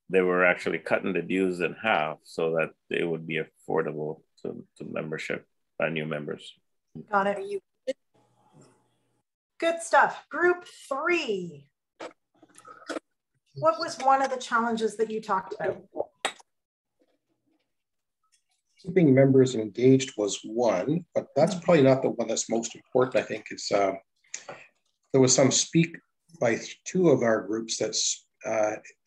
they were actually cutting the dues in half so that they would be affordable to membership by new members. Got it. Good stuff. Group 3. What was one of the challenges that you talked about? Keeping members engaged was one, but that's probably not the one that's most important. I think it's there was some speak by 2 of our groups that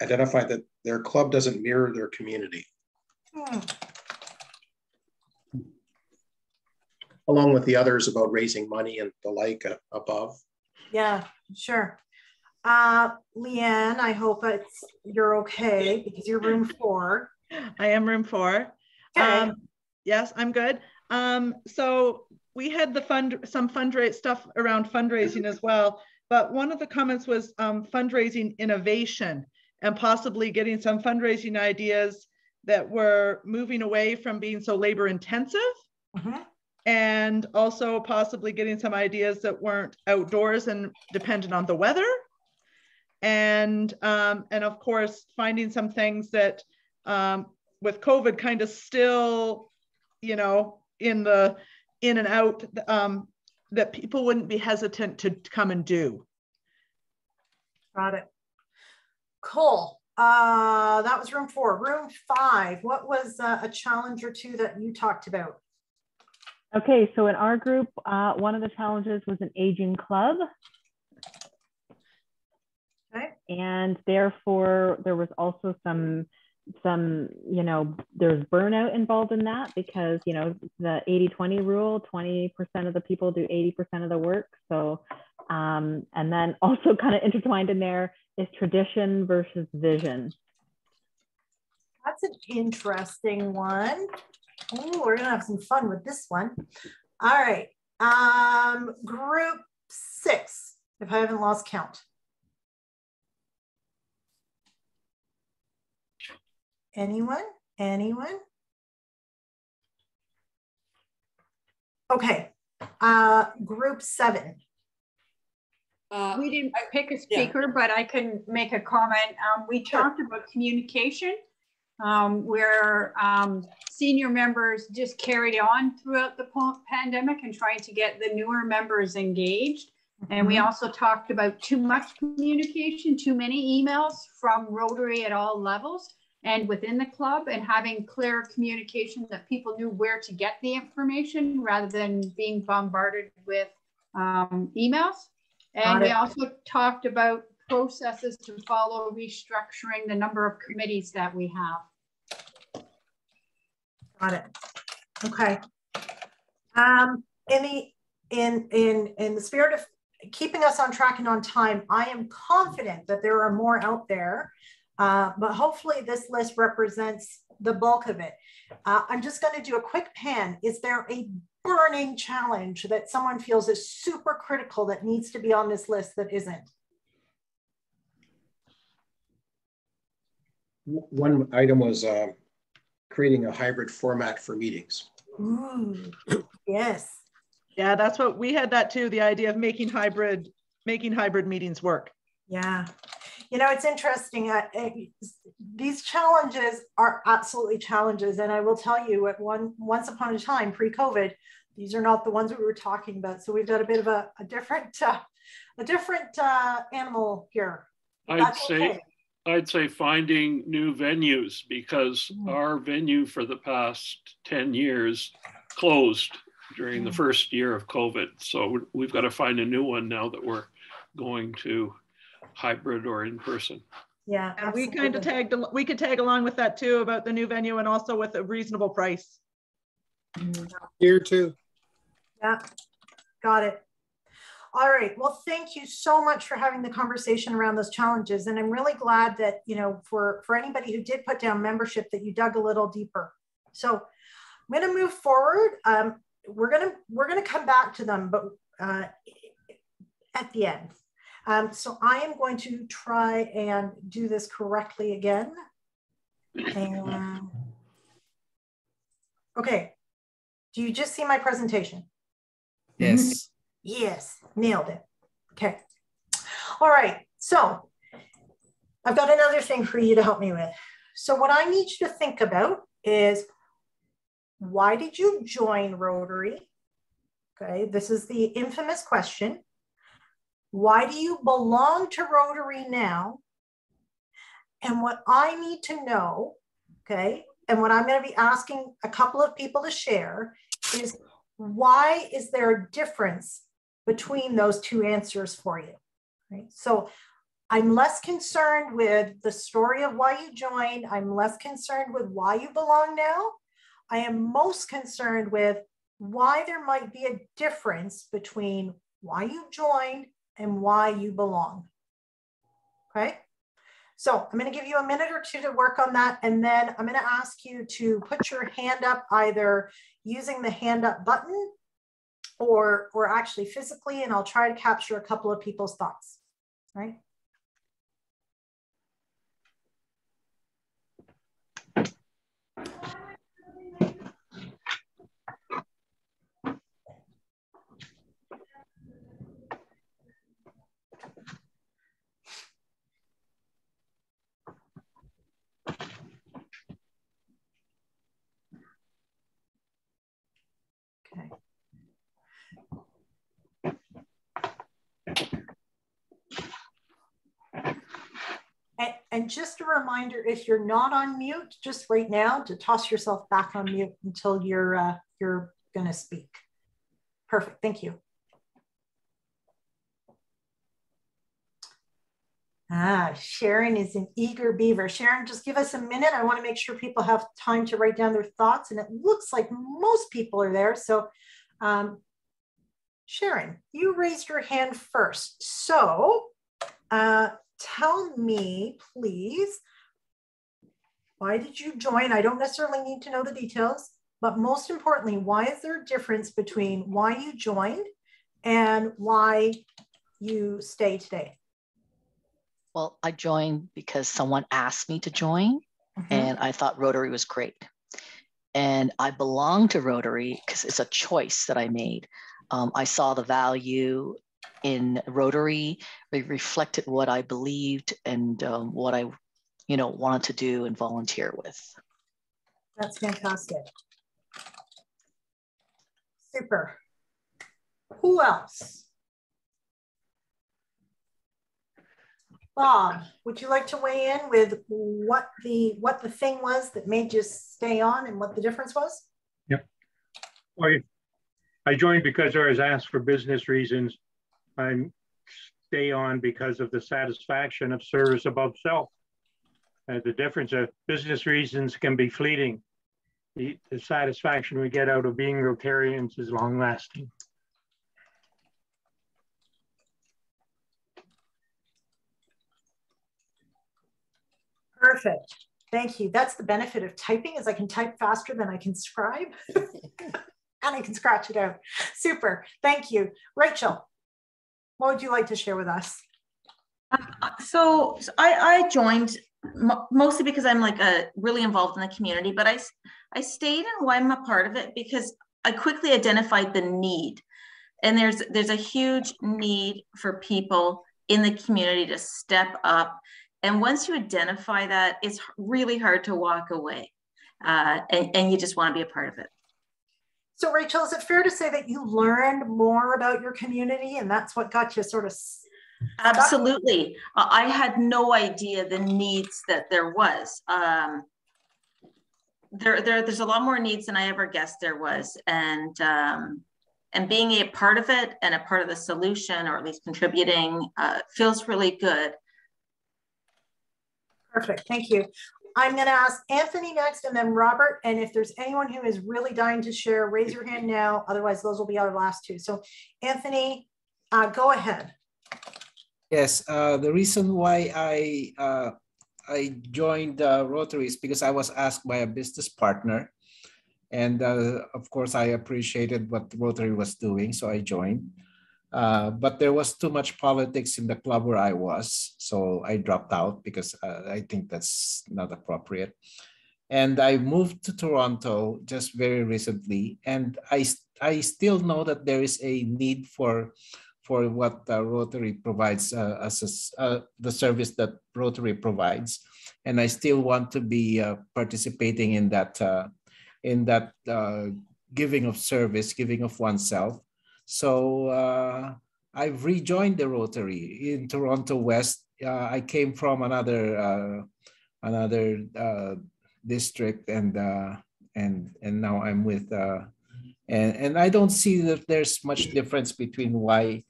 identified that their club doesn't mirror their community. Along with the others about raising money and the like above. Yeah, sure. Leanne, I hope you're okay because you're room 4. I am room 4. Okay. Yes, I'm good. So we had some fundraise stuff around fundraising as well, but one of the comments was fundraising innovation and possibly getting some fundraising ideas that were moving away from being so labor intensive. And also possibly getting some ideas that weren't outdoors and dependent on the weather. And of course, finding some things that with COVID kind of still, you know, in and out, that people wouldn't be hesitant to come and do. Got it. Cool. That was room 4. Room 5, what was a challenge or 2 that you talked about? Okay, so in our group, one of the challenges was an aging club. Okay. And therefore, there was also some, you know, there's burnout involved in that because, you know, the 80-20 rule, 20% of the people do 80% of the work. So, and then also kind of intertwined in there is tradition versus vision. That's an interesting one. Oh, we're gonna have some fun with this one. All right, group 6, if I haven't lost count. Anyone? Okay, group 7. We didn't pick a speaker, but I can make a comment. We talked about communication, where senior members just carried on throughout the pandemic and trying to get the newer members engaged. And we also talked about too much communication, too many emails from Rotary at all levels and within the club, and having clear communication that people knew where to get the information rather than being bombarded with emails. And we also talked about processes to follow restructuring the number of committees that we have. Got it. Okay. In the spirit of keeping us on track and on time, I am confident that there are more out there, but hopefully this list represents the bulk of it. I'm just going to do a quick pan. Is there a burning challenge that someone feels is super critical that needs to be on this list that isn't? One item was creating a hybrid format for meetings. Ooh, yes. Yeah, that's what we had, that too, the idea of making hybrid meetings work. Yeah. You know, it's interesting. These challenges are absolutely challenges. And I will tell you, once upon a time, pre-COVID, these are not the ones we were talking about. So we've got a bit of a different animal here. I'd say finding new venues, because our venue for the past 10 years closed during the first year of COVID. So we've got to find a new one now that we're going to hybrid or in person. Yeah, and we kind of we could tag along with that too, about the new venue and also with a reasonable price. Here too. Yeah, got it. All right, well, thank you so much for having the conversation around those challenges. And I'm really glad that, you know, for anybody who did put down membership, that you dug a little deeper. So I'm going to move forward. We're going to come back to them, but at the end. So I am going to try and do this correctly again. And okay, do you just see my presentation? Yes. Yes, nailed it. Okay. All right. So I've got another thing for you to help me with. So what I need you to think about is, why did you join Rotary? Okay, this is the infamous question. Why do you belong to Rotary now? And what I need to know, okay, and what I'm going to be asking a couple of people to share is, why is there a difference between those two answers for you? Right? So I'm less concerned with the story of why you joined. I'm less concerned with why you belong now. I am most concerned with why there might be a difference between why you joined and why you belong. Okay? So I'm going to give you a minute or two to work on that. And then I'm going to ask you to put your hand up, either using the hand up button or actually physically, and I'll try to capture a couple of people's thoughts. Right? Okay. And just a reminder, if you're not on mute, just right now to toss yourself back on mute until you're going to speak. Perfect. Thank you. Sharon is an eager beaver. Sharon, just give us a minute. I want to make sure people have time to write down their thoughts, and it looks like most people are there. So Sharon, you raised your hand first. So tell me, please, why did you join? I don't necessarily need to know the details, but most importantly, why is there a difference between why you joined and why you stay today? Well, I joined because someone asked me to join, and I thought Rotary was great. And I belong to Rotary because it's a choice that I made. I saw the value in Rotary. It reflected what I believed and what I, wanted to do and volunteer with. That's fantastic. Super. Who else? Bob, would you like to weigh in with what the thing was that made you stay on and what the difference was? Yep. Well, I joined because I was asked for business reasons. I stay on because of the satisfaction of service above self. The difference of business reasons can be fleeting. The satisfaction we get out of being Rotarians is long lasting. Perfect. Thank you. That's the benefit of typing, is I can type faster than I can scribe and I can scratch it out. Super. Thank you. Rachel, what would you like to share with us? So I joined mostly because I'm really involved in the community, but I stayed and why I'm a part of it because I quickly identified the need. And there's a huge need for people in the community to step up. And once you identify that, it's really hard to walk away and you just want to be a part of it. So Rachel, is it fair to say that you learned more about your community and that's what got you sort of stuck? Absolutely. I had no idea the needs that there was. There's a lot more needs than I ever guessed there was. And being a part of it and a part of the solution, or at least contributing, feels really good. Perfect, thank you. I'm gonna ask Anthony next and then Robert. And if there's anyone who is really dying to share, raise your hand now. Otherwise, those will be our last two. So Anthony, go ahead. Yes, the reason why I joined Rotary is because I was asked by a business partner. And of course, I appreciated what Rotary was doing, so I joined. But there was too much politics in the club where I was, so I dropped out because I think that's not appropriate. And I moved to Toronto just very recently, and I still know that there is a need for for what Rotary provides as the service that Rotary provides, and I still want to be participating in that giving of service, giving of oneself. So I've rejoined the Rotary in Toronto West. I came from another district, and now I'm with and I don't see that there's much difference between why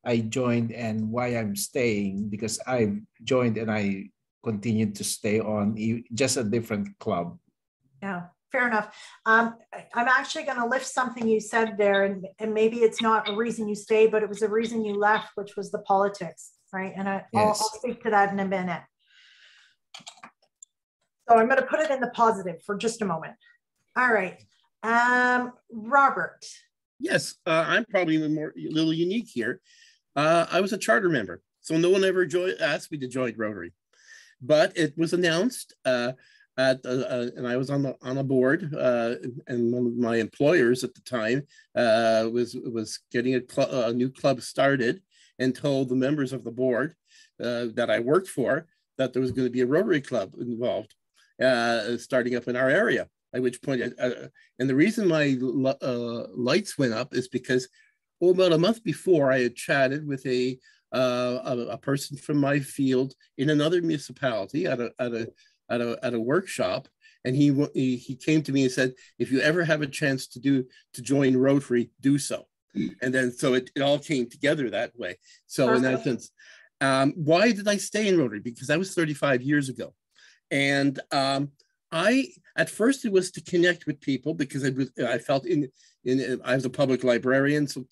I joined and why I'm staying, because I joined and I continued to stay on, just a different club. Yeah, fair enough. I'm actually going to lift something you said there, and maybe it's not a reason you stayed, but it was a reason you left, which was the politics, right? And I'll speak to that in a minute. So I'm going to put it in the positive for just a moment. All right. Robert. Yes, I'm probably a little unique here. I was a charter member, so no one ever asked me to join Rotary, but it was announced and I was on a board, and one of my employers at the time was getting a new club started, and told the members of the board that I worked for that there was going to be a Rotary club involved starting up in our area. At which point, and the reason my lights went up is because about a month before, I had chatted with a person from my field in another municipality at a workshop, and he came to me and said, "If you ever have a chance to join Rotary, do so." And then so it all came together that way. So in that sense, why did I stay in Rotary? Because that was 35 years ago, and at first it was to connect with people, because I felt I was a public librarian, so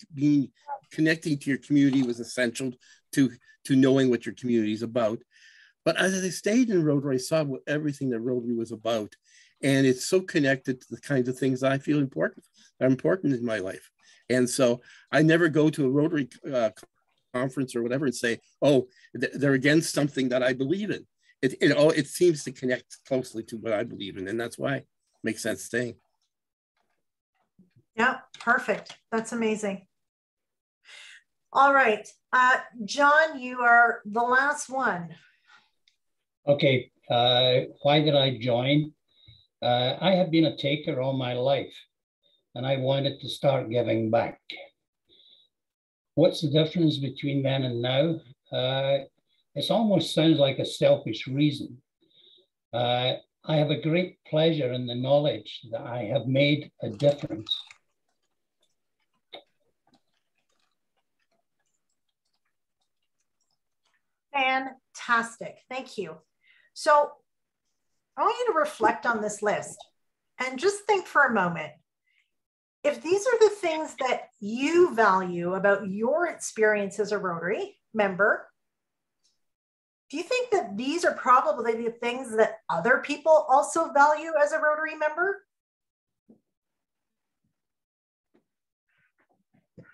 connecting to your community was essential to knowing what your community is about. But as I stayed in Rotary, I saw everything that Rotary was about, and it's so connected to the kinds of things I feel are important in my life. And so I never go to a Rotary conference or whatever and say, "Oh, they're against something that I believe in." It seems to connect closely to what I believe in, and that's why it makes sense staying. Yeah, perfect. That's amazing. All right, John, you are the last one. Okay, why did I join? I have been a taker all my life, and I wanted to start giving back. What's the difference between then and now? It almost sounds like a selfish reason. I have a great pleasure in the knowledge that I have made a difference. Fantastic, thank you. So I want you to reflect on this list and just think for a moment. If these are the things that you value about your experience as a Rotary member, do you think that these are probably the things that other people also value as a Rotary member?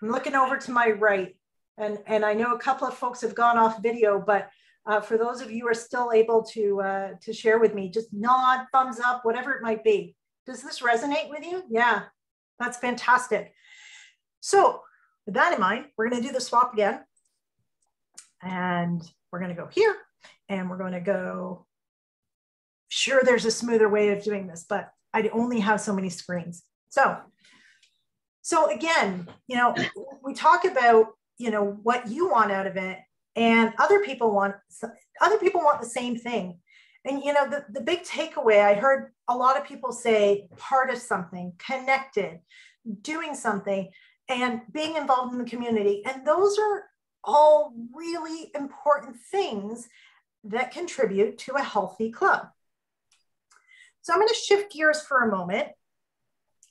I'm looking over to my right, and I know a couple of folks have gone off video, but for those of you who are still able to share with me, just nod, thumbs up, whatever it might be. Does this resonate with you? Yeah, that's fantastic. So with that in mind, we're going to do the swap again. And we're going to go here, and we're going to go, sure, there's a smoother way of doing this, but I only have so many screens. So again, we talk about, what you want out of it, and other people want the same thing. And, the big takeaway, I heard a lot of people say part of something, connected, doing something, and being involved in the community. And those are all really important things that contribute to a healthy club. So I'm going to shift gears for a moment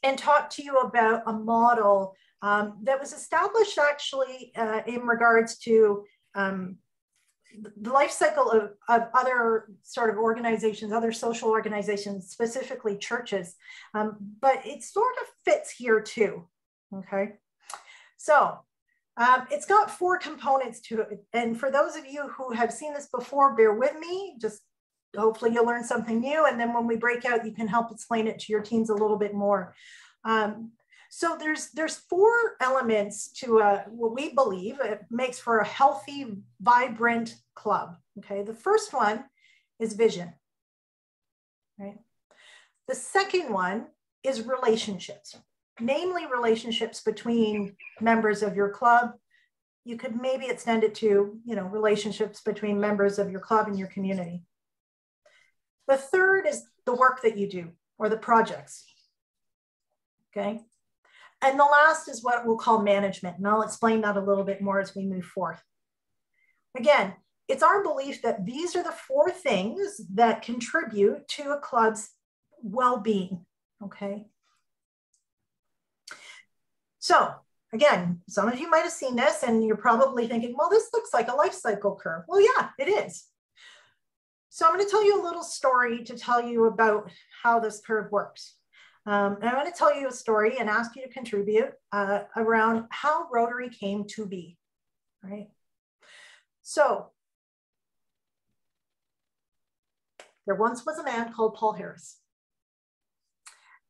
and talk to you about a model that was established actually in regards to the life cycle of other sort of organizations, other social organizations, specifically churches, but it sort of fits here too, okay? So it's got 4 components to it. And for those of you who have seen this before, bear with me, just hopefully you'll learn something new. And then when we break out, you can help explain it to your teams a little bit more. So there's 4 elements to what we believe it makes for a healthy, vibrant club. Okay, the first one is vision. Right. The second one is relationships, namely relationships between members of your club. You could maybe extend it to, relationships between members of your club and your community. The third is the work that you do or the projects. Okay. And the last is what we'll call management. And I'll explain that a little bit more as we move forth. Again, it's our belief that these are the 4 things that contribute to a club's well-being. Okay. So again, some of you might have seen this and you're probably thinking, well, this looks like a life cycle curve. Well, yeah, it is. So I'm going to tell you a little story to tell you about how this curve works. And I'm going to tell you a story and ask you to contribute around how Rotary came to be, right? So there once was a man called Paul Harris.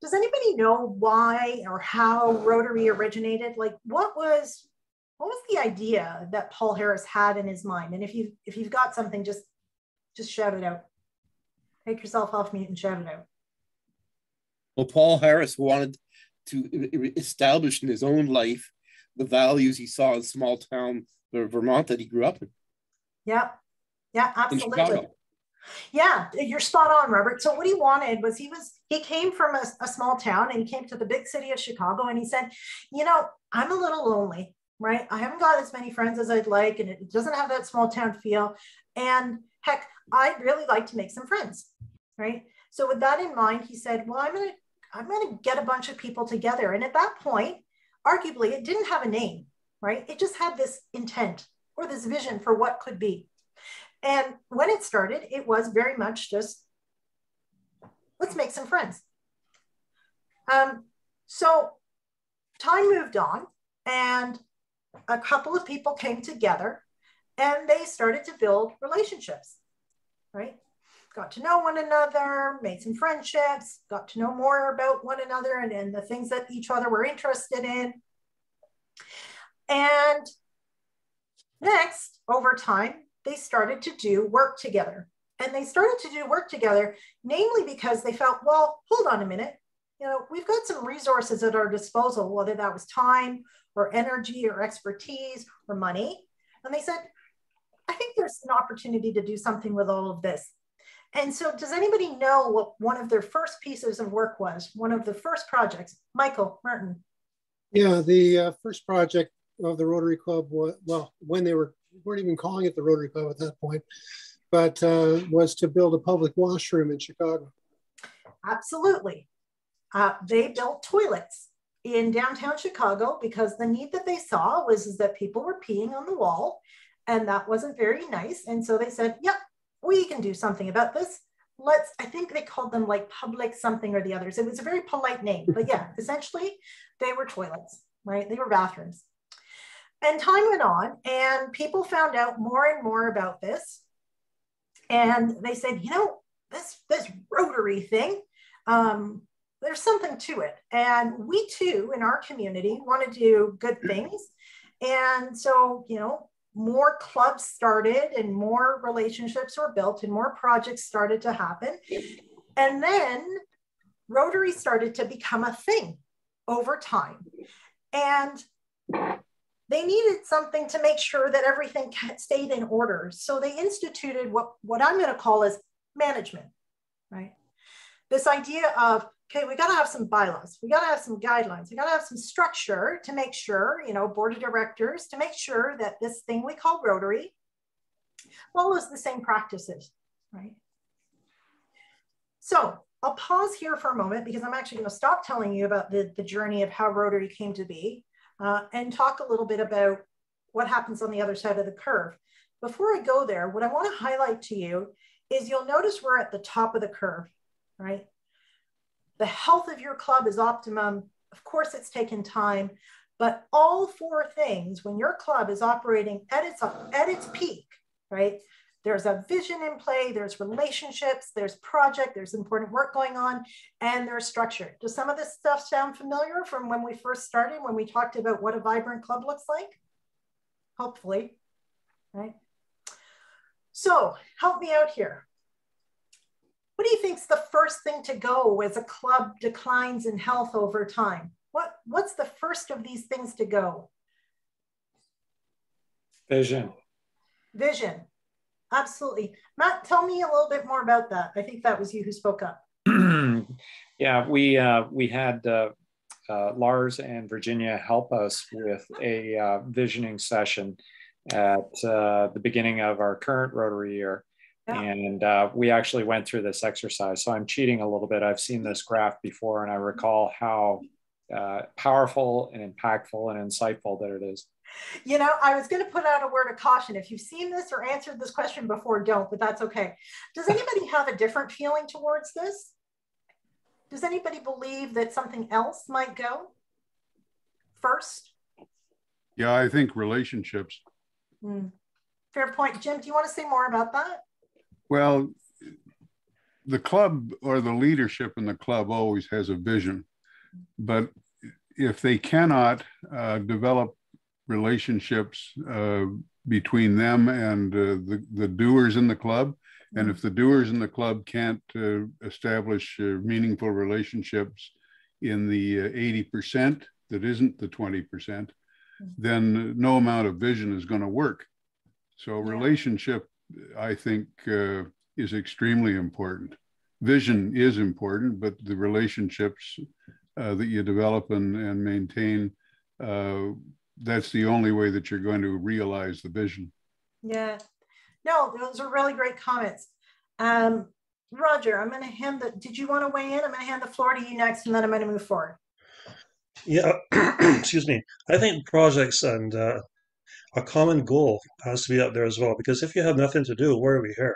Does anybody know why or how Rotary originated? Like, what was the idea that Paul Harris had in his mind? And if you've got something, just shout it out. Take yourself off mute and shout it out. Well, Paul Harris wanted to establish in his own life the values he saw in small town Vermont that he grew up in. Yeah, absolutely. Yeah, you're spot on, Robert. So what he wanted was he came from a small town and he came to the big city of Chicago and he said, I'm a little lonely, right? I haven't got as many friends as I'd like and it doesn't have that small town feel. And heck, I'd really like to make some friends, right? So with that in mind, he said, well, I'm going to get a bunch of people together. And at that point, arguably, it didn't have a name, right? It just had this intent or this vision for what could be. And when it started, it was very much just, let's make some friends. So time moved on and a couple of people came together and they started to build relationships, right? Got to know one another, made some friendships, got to know more about one another and the things that each other were interested in. And next, over time, they started to do work together. And they started to do work together, namely because they felt, well, hold on a minute. We've got some resources at our disposal, whether that was time or energy or expertise or money. And they said, I think there's an opportunity to do something with all of this. And so does anybody know what one of their first pieces of work was? One of the first projects? Michael Martin. Yeah, the first project of the Rotary Club was, well, when they weren't even calling it the Rotary Club at that point, but was to build a public washroom in Chicago. Absolutely. They built toilets in downtown Chicago because the need that they saw was that people were peeing on the wall and that wasn't very nice. And so they said, yep, we can do something about this. I think they called them like public something or the others. It was a very polite name, but yeah, essentially they were toilets, right? They were bathrooms. And time went on and people found out more and more about this. And they said, this Rotary thing, there's something to it. And we too, in our community, want to do good things. And so, more clubs started and more relationships were built and more projects started to happen. And then Rotary started to become a thing over time. And they needed something to make sure that everything stayed in order. So they instituted what I'm going to call as management, right? This idea of, okay, we got to have some bylaws. We got to have some guidelines. We got to have some structure to make sure, board of directors, to make sure that this thing we call Rotary follows the same practices, right? So I'll pause here for a moment because I'm actually going to stop telling you about the journey of how Rotary came to be and talk a little bit about what happens on the other side of the curve. Before I go there, what I want to highlight to you is you'll notice we're at the top of the curve, right? The health of your club is optimum. Of course, it's taken time, but all 4 things, when your club is operating at its peak, right? There's a vision in play, there's relationships, there's project, there's important work going on, and there's structure. Does some of this stuff sound familiar from when we first started, when we talked about what a vibrant club looks like? Hopefully, right? So help me out here. What do you think is the first thing to go as a club declines in health over time? What's the first of these things to go? Vision. Vision. Absolutely. Matt, tell me a little bit more about that. I think that was you who spoke up. Yeah, we had Lars and Virginia help us with a visioning session at the beginning of our current Rotary year. Yeah. And we actually went through this exercise. So I'm cheating a little bit. I've seen this graph before, and I recall how powerful and impactful and insightful that it is. You know, I was going to put out a word of caution. If you've seen this or answered this question before, don't, but that's okay. Does anybody have a different feeling towards this? Does anybody believe that something else might go first? Yeah, I think relationships. Fair point. Jim, do you want to say more about that? Well, the club or the leadership in the club always has a vision, but if they cannot develop relationships between them and the doers in the club, and if the doers in the club can't establish meaningful relationships in the 80% that isn't the 20%, then no amount of vision is going to work. So relationship, I think, is extremely important. Vision is important, but the relationships that you develop and maintain, that's the only way that you're going to realize the vision. Yeah, no, those are really great comments. Roger, I'm going to hand did you want to weigh in? I'm going to hand the floor to you next, and then I'm going to move forward. Yeah, excuse me. I think projects and a common goal has to be up there as well, because if you have nothing to do, why are we here?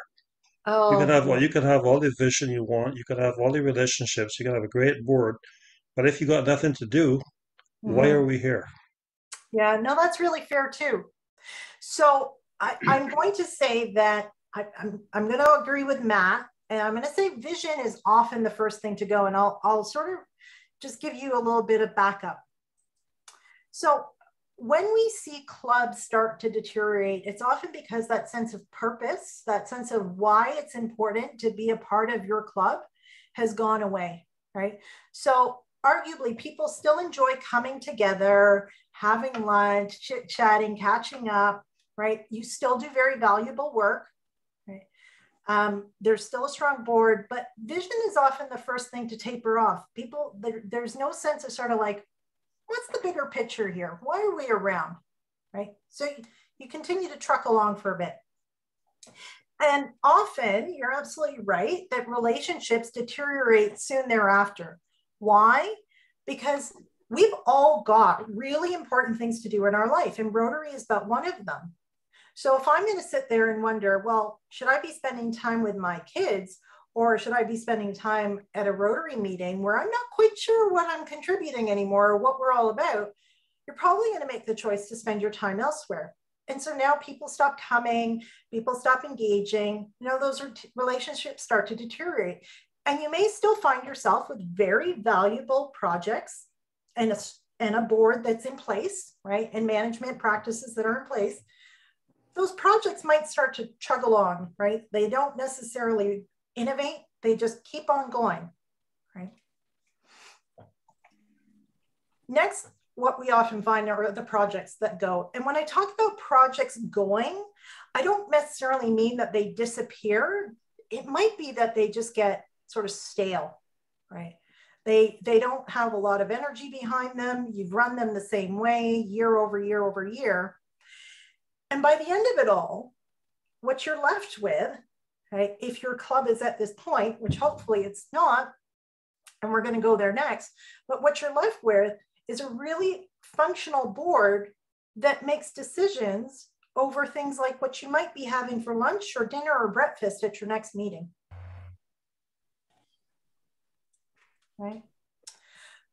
Oh, you can have all the vision you want, you can have all the relationships, you can have a great board, but if you got nothing to do, why are we here? Yeah, no, that's really fair too. So I'm going to say that I'm going to agree with Matt, and I'm going to say vision is often the first thing to go, and I'll sort of just give you a little bit of backup. So when we see clubs start to deteriorate, it's often because that sense of purpose, that sense of why it's important to be a part of your club has gone away, right? So arguably people still enjoy coming together, having lunch, chit-chatting, catching up, right? You still do very valuable work, right? There's still a strong board, but vision is often the first thing to taper off. People, there's no sense of sort of like, what's the bigger picture here? Why are we around, right? So you continue to truck along for a bit. And often, you're absolutely right, that relationships deteriorate soon thereafter. Why? Because we've all got really important things to do in our life, and Rotary is but one of them. So if I'm going to sit there and wonder, well, should I be spending time with my kids, or should I be spending time at a Rotary meeting where I'm not quite sure what I'm contributing anymore or what we're all about, you're probably going to make the choice to spend your time elsewhere. And so now people stop coming, people stop engaging, you know, those relationships start to deteriorate. And you may still find yourself with very valuable projects and a board that's in place, right? And management practices that are in place. Those projects might start to chug along, right? They don't necessarily innovate, they just keep on going, right? Next, what we often find are the projects that go. And when I talk about projects going, I don't necessarily mean that they disappear. It might be that they just get sort of stale, right? They don't have a lot of energy behind them. You've run them the same way year over year over year. And by the end of it all, what you're left with, right, if your club is at this point, which hopefully it's not, and we're going to go there next, but what you're left with is a really functional board that makes decisions over things like what you might be having for lunch or dinner or breakfast at your next meeting. Right?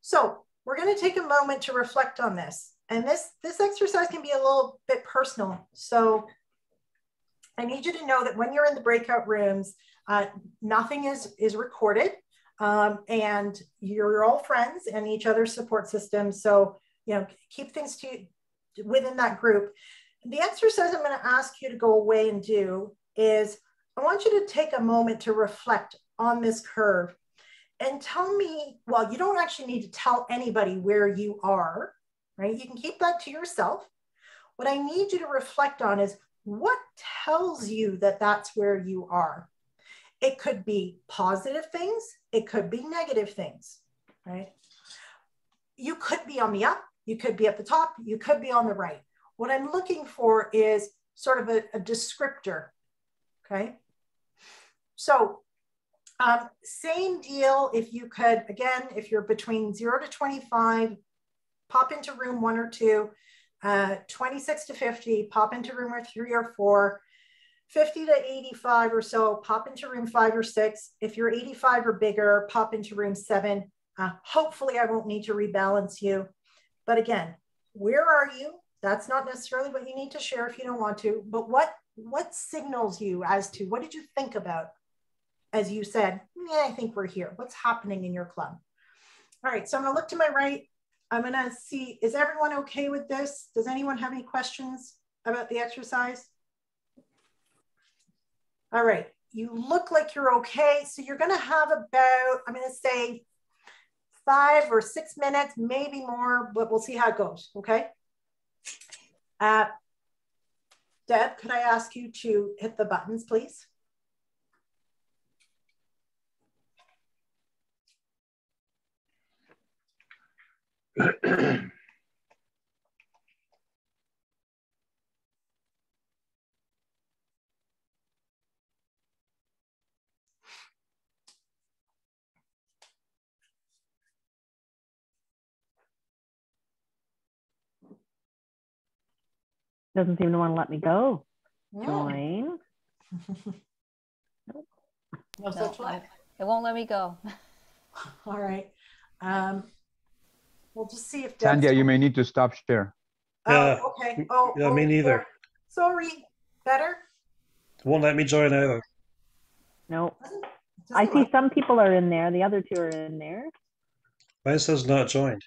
So we're going to take a moment to reflect on this. And this exercise can be a little bit personal. So I need you to know that when you're in the breakout rooms, nothing is recorded, and you're all friends and each other's support system. So, you know, keep things within that group. The exercise I'm going to ask you to go away and do is, I want you to take a moment to reflect on this curve and tell me, well, you don't actually need to tell anybody where you are, right? You can keep that to yourself. What I need you to reflect on is, what tells you that that's where you are? It could be positive things. It could be negative things, right? You could be on the up. You could be at the top. You could be on the right. What I'm looking for is sort of a descriptor, okay? So same deal. If you could, again, if you're between 0 to 25, pop into room 1 or 2, 26 to 50, pop into room 3 or 4, 50 to 85 or so, pop into room 5 or 6. If you're 85 or bigger, pop into room 7. Hopefully I won't need to rebalance you. But again, where are you? That's not necessarily what you need to share if you don't want to, but what signals you as to, what did you think about as you said, yeah, I think we're here. What's happening in your club? All right, so I'm gonna look to my right. I'm gonna see, is everyone okay with this? Does anyone have any questions about the exercise? All right, you look like you're okay. So you're gonna have about, I'm gonna say 5 or 6 minutes, maybe more, but we'll see how it goes, okay? Deb, could I ask you to hit the buttons, please? Doesn't seem to want to let me go. No. Join. No such luck. It won't let me go. All right. We'll just see if Sandhya, you may need to stop share. Oh, okay. Oh, yeah, me neither. Sorry. Better? It won't let me join either. No. I see some people are in there. The other 2 are in there. Mine says not joined.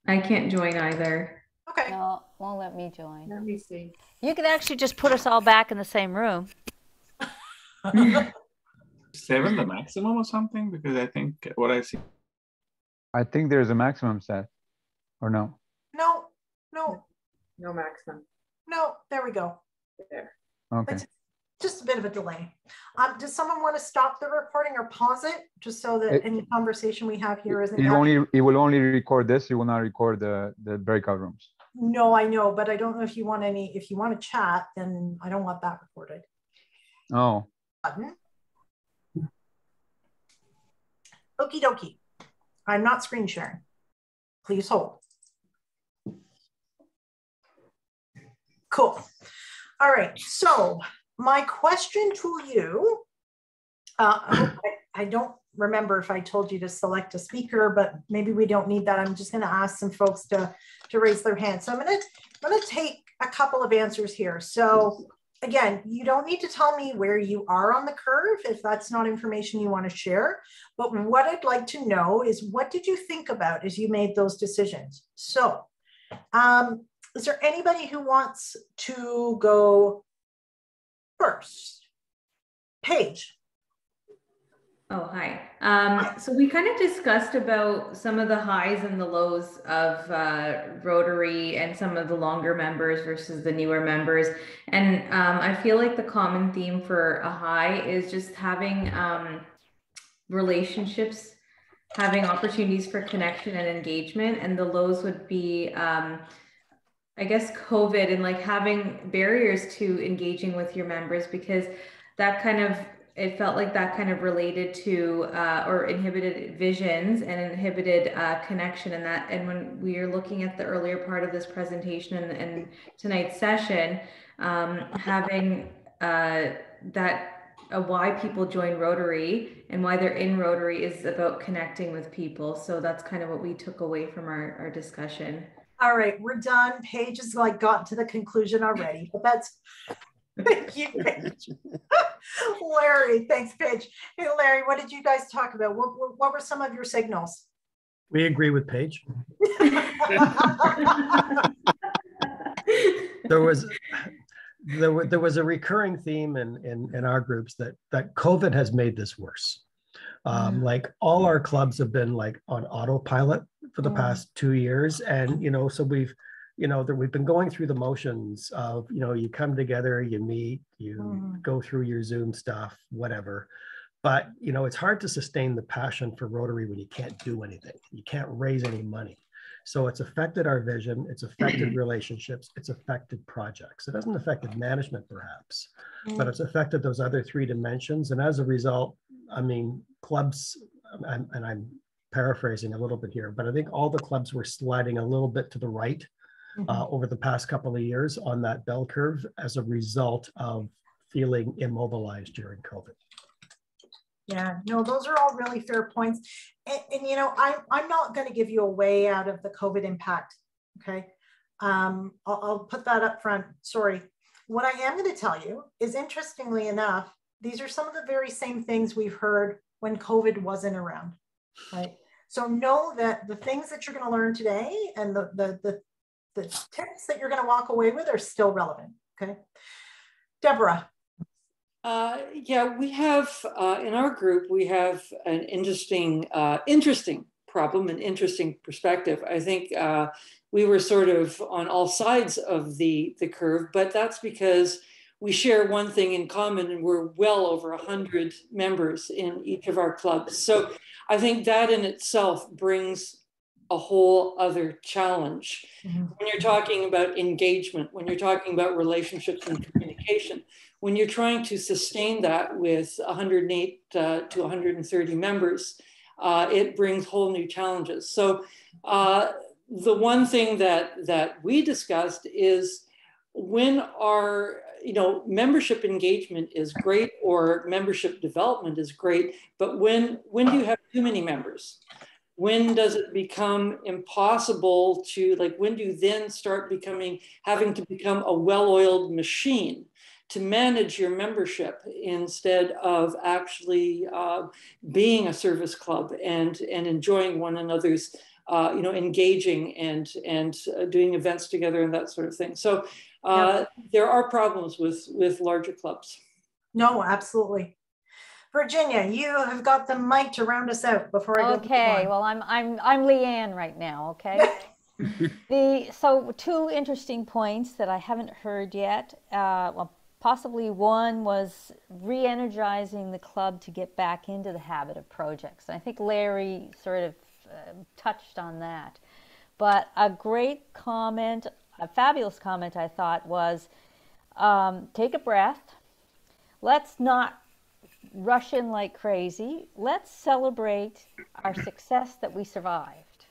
I can't join either. Okay. No, won't let me join. Let me see. You could actually just put us all back in the same room. 7 the maximum or something? Because I think what I see. I think there's a maximum set, or no? No. No maximum. No, there we go. There. Okay. It's just a bit of a delay. Does someone want to stop the recording or pause it, just so that any conversation we have here isn't happening? It will only record this. It will not record the breakout rooms. No, I know, but I don't know if you want if you want to chat, then I don't want that recorded. Oh. Button. Okie dokie. I'm not screen sharing. Please hold. Cool. All right. So my question to you, I don't remember if I told you to select a speaker, but maybe we don't need that. I'm just going to ask some folks to raise their hand. So I'm going to take a couple of answers here. So again, you don't need to tell me where you are on the curve if that's not information you want to share. But what I'd like to know is, what did you think about as you made those decisions? So is there anybody who wants to go first? Paige. Oh, hi. So we kind of discussed about some of the highs and the lows of Rotary and some of the longer members versus the newer members. And I feel like the common theme for a high is just having relationships, having opportunities for connection and engagement. And the lows would be, I guess, COVID and like having barriers to engaging with your members, because that kind of, it felt like that kind of related to or inhibited visions and inhibited connection. And when we are looking at the earlier part of this presentation and tonight's session, having why people join Rotary and why they're in Rotary is about connecting with people. So that's kind of what we took away from our discussion. All right, we're done. Paige has like gotten to the conclusion already, but Thank you, Paige. Larry, thanks, Paige. Hey, Larry, what did you guys talk about? What were some of your signals? We agree with Paige. There was a recurring theme in our groups that COVID has made this worse. Like all our clubs have been like on autopilot for the past 2 years, and so we've been going through the motions of you come together, you meet, you go through your Zoom stuff, whatever. But it's hard to sustain the passion for Rotary when you can't do anything. You can't raise any money. So it's affected our vision, it's affected relationships, it's affected projects. It hasn't affected management perhaps, but it's affected those other 3 dimensions. And as a result, I mean, clubs, and I'm paraphrasing a little bit here, but I think all the clubs were sliding a little bit to the right over the past couple of years on that bell curve as a result of feeling immobilized during COVID. Yeah, no, those are all really fair points. And I'm not going to give you a way out of the COVID impact. Okay. I'll put that up front. Sorry. What I am going to tell you is, interestingly enough, these are some of the very same things we've heard when COVID wasn't around. Right. So know that the things that you're going to learn today and the tips that you're going to walk away with are still relevant. Okay. Deborah. Yeah, we have in our group, we have an interesting problem, an interesting perspective. I think we were sort of on all sides of the curve, but that's because we share one thing in common, and we're well over 100 members in each of our clubs. So I think that in itself brings a whole other challenge. When you're talking about engagement, when you're talking about relationships and communication, when you're trying to sustain that with 108 to 130 members, it brings whole new challenges. So the one thing that we discussed is when our membership engagement is great or membership development is great, but when do you have too many members? When does it become impossible to, when do you then start having to become a well-oiled machine to manage your membership instead of actually being a service club and enjoying one another's, engaging and doing events together and that sort of thing. So there are problems with larger clubs. No, absolutely. Virginia, you have got the mic to round us out before I go. Okay, well, I'm Leanne right now. Okay. So 2 interesting points that I haven't heard yet. Well, possibly one was re-energizing the club to get back into the habit of projects. And I think Larry sort of touched on that. But a great comment, a fabulous comment I thought was, take a breath. Let's not rush in like crazy. Let's celebrate our success that we survived.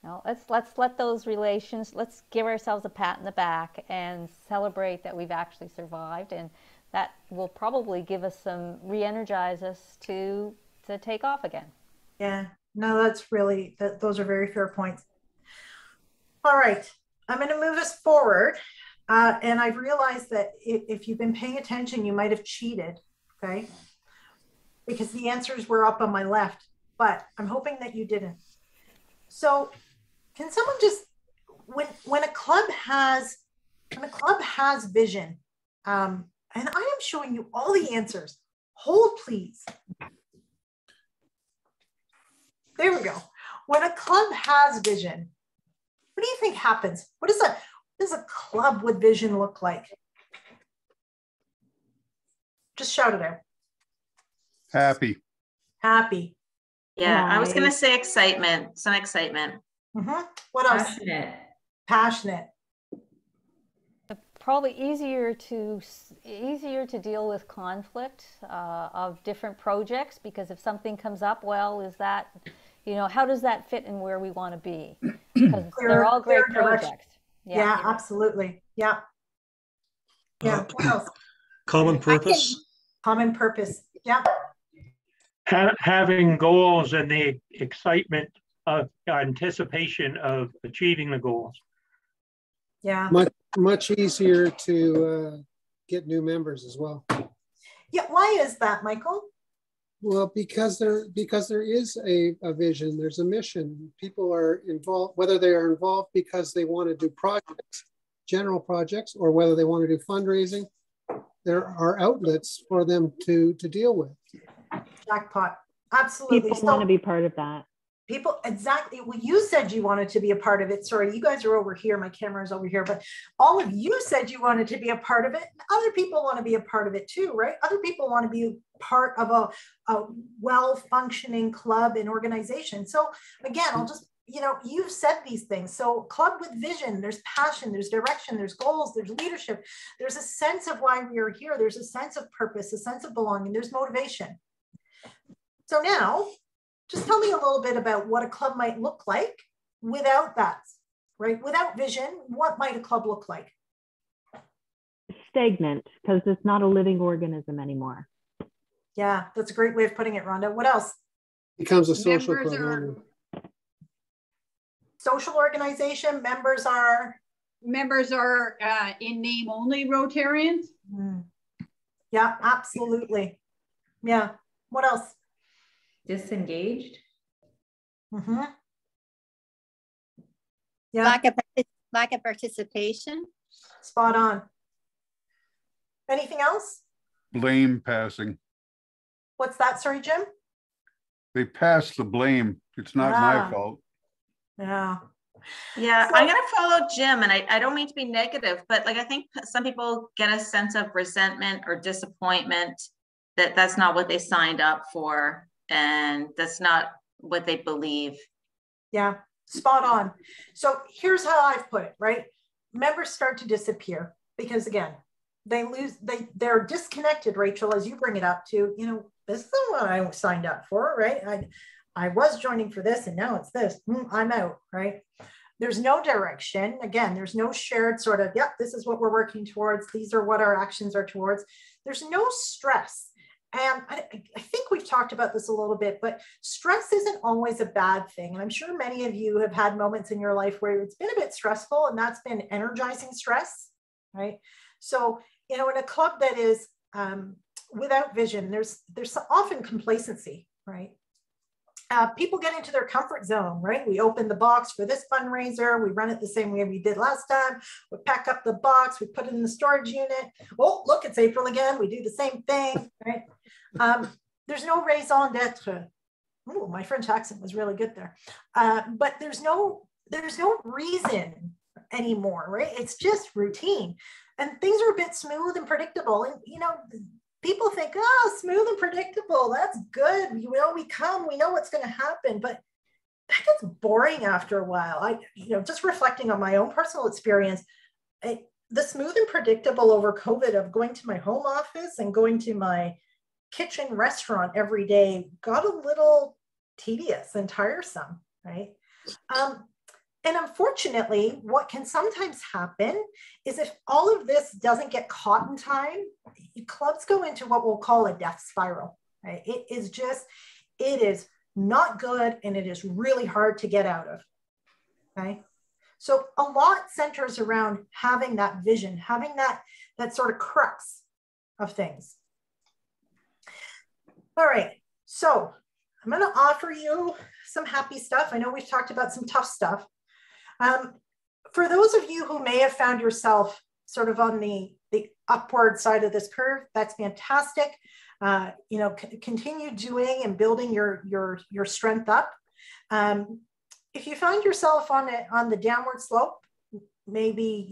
Now, let's let those relations, let's give ourselves a pat in the back and celebrate that we've actually survived, and that will probably give us some re-energize us to take off again. Yeah, no, that's really, those are very fair points. All right, I'm going to move us forward. And I've realized that if you've been paying attention, you might have cheated, okay? Because the answers were up on my left, but I'm hoping that you didn't. So can someone just, when a club has vision, and I am showing you all the answers, hold please. There we go. When a club has vision, what do you think happens? What does a club with vision look like? Just shout it out. Happy. Happy. Yeah, I was going to say excitement, some excitement. What else? Passionate. Passionate. Probably easier to deal with conflict of different projects, because if something comes up, well, is that, how does that fit in where we want to be? Because they're all great projects. Yeah, absolutely. Yeah. Yeah. What else? Common purpose. Common purpose. Yeah. Having goals and the excitement of anticipation of achieving the goals. Yeah. Much easier to get new members as well. Yeah. Why is that, Michael? Well, because there is a vision, there's a mission. People are involved, whether they are involved because they want to do projects, general projects, or whether they want to do fundraising, there are outlets for them to deal with. Jackpot. Absolutely. People want to be part of that. People, exactly. Well, you said you wanted to be a part of it. Sorry, you guys are over here. My camera is over here, but all of you said you wanted to be a part of it. Other people want to be a part of it too, right? Other people want to be part of a well-functioning club and organization. So again, I'll just, you've said these things. So club with vision, there's passion, there's direction, there's goals, there's leadership. There's a sense of why we are here. There's a sense of purpose, a sense of belonging, there's motivation. So now, just tell me a little bit about what a club might look like without that, right? Without vision, what might a club look like? Stagnant, because it's not a living organism anymore. Yeah, that's a great way of putting it, Rhonda. What else? Becomes a social club. Social organization, members are in name only Rotarians. Yeah, absolutely. Yeah. What else? Disengaged. Yeah. Lack of participation. Spot on. Anything else? Blame passing. What's that? Sorry, Jim? They pass the blame. It's not my fault. Yeah. Yeah, I'm going to follow Jim, and I don't mean to be negative, but I think some people get a sense of resentment or disappointment that that's not what they signed up for, and that's not what they believe. Yeah, spot on. So here's how I've put it, right? Members start to disappear because again, they're disconnected, Rachel, as you bring it up to, this isn't what I signed up for, right? I was joining for this and now it's this, I'm out, right? There's no direction. Again, there's no shared sort of, yep, this is what we're working towards. These are what our actions are towards. There's no stress. And I think we've talked about this a little bit, but stress isn't always a bad thing. And I'm sure many of you have had moments in your life where it's been a bit stressful, and that's been energizing stress, right? So, in a club that is without vision, there's often complacency, right? People get into their comfort zone, right? We open the box for this fundraiser. We run it the same way we did last time. We pack up the box. We put it in the storage unit. Oh, look, it's April again. We do the same thing, right? There's no raison d'etre. Oh, my French accent was really good there. But there's no reason anymore, right? It's just routine. And things are a bit smooth and predictable. And, people think, oh, smooth and predictable, that's good. We know what's going to happen, but that gets boring after a while. Just reflecting on my own personal experience, the smooth and predictable over COVID of going to my home office and going to my kitchen restaurant every day got a little tedious and tiresome, right? And unfortunately, what can sometimes happen is if all of this doesn't get caught in time, clubs go into what we'll call a death spiral, right? It is not good, and it is really hard to get out of, okay? So a lot centers around having that vision, having that sort of crux of things. All right, so I'm gonna offer you some happy stuff. I know we've talked about some tough stuff. For those of you who may have found yourself sort of on the upward side of this curve, that's fantastic. Continue doing and building your strength up. If you find yourself on the downward slope, maybe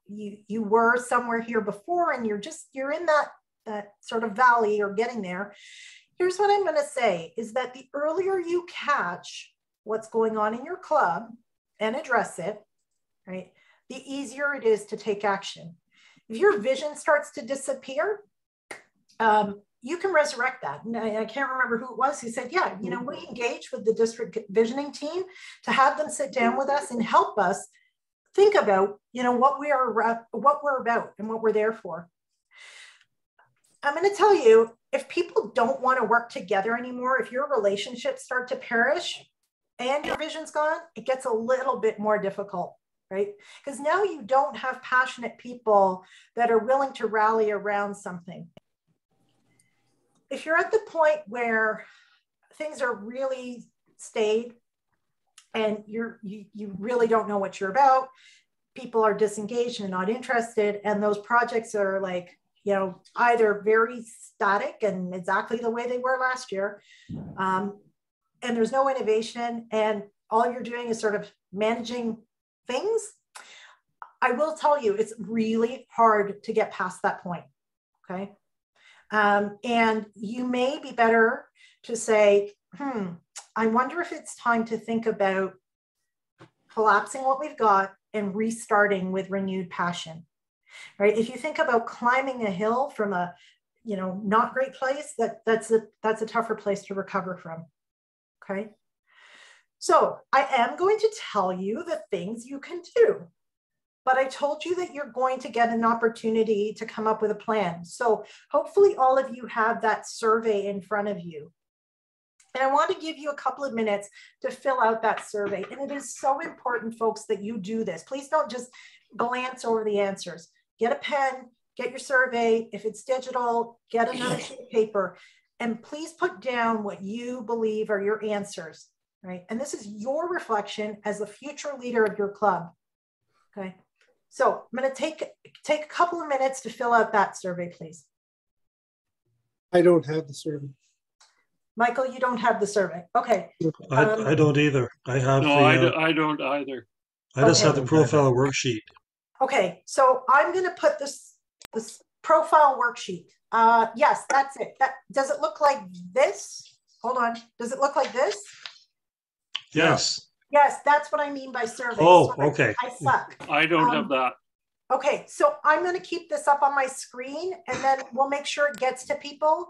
you were somewhere here before and you're in that sort of valley or getting there. Here's what I'm going to say is that the earlier you catch what's going on in your club and address it, right, the easier it is to take action. If your vision starts to disappear, you can resurrect that. And I can't remember who it was who said, yeah, we engage with the district visioning team to have them sit down with us and help us think about, what we're about and what we're there for. I'm going to tell you, if people don't want to work together anymore, if your relationships start to perish and your vision's gone, it gets a little bit more difficult. right? Because now you don't have passionate people that are willing to rally around something. If you're at the point where things are really staid and you really don't know what you're about, people are disengaged and not interested, and those projects are like, you know, either very static and exactly the way they were last year, and there's no innovation, and all you're doing is sort of managing things, I will tell you, it's really hard to get past that point, okay? And you may be better to say, I wonder if it's time to think about collapsing what we've got and restarting with renewed passion, right? If you think about climbing a hill from a, you know, not great place, that's a tougher place to recover from, okay? So I am going to tell you the things you can do, but I told you that you're going to get an opportunity to come up with a plan. So hopefully all of you have that survey in front of you. And I want to give you a couple of minutes to fill out that survey. And it is so important, folks, that you do this. Please don't just glance over the answers. Get a pen, get your survey. If it's digital, get another sheet of paper. And please put down what you believe are your answers, right? And this is your reflection as the future leader of your club, okay? So I'm going to take a couple of minutes to fill out that survey, please. I don't have the survey. Michael, you don't have the survey. Okay. I don't either. I have no, I don't either. I just have the profile worksheet. Okay, so I'm going to put this profile worksheet. Yes, that's it. Does it look like this? Hold on. Does it look like this? Yes. Yes, that's what I mean by survey. Oh, Sorry, okay. I suck. I don't have that. Okay, so I'm going to keep this up on my screen and then we'll make sure it gets to people.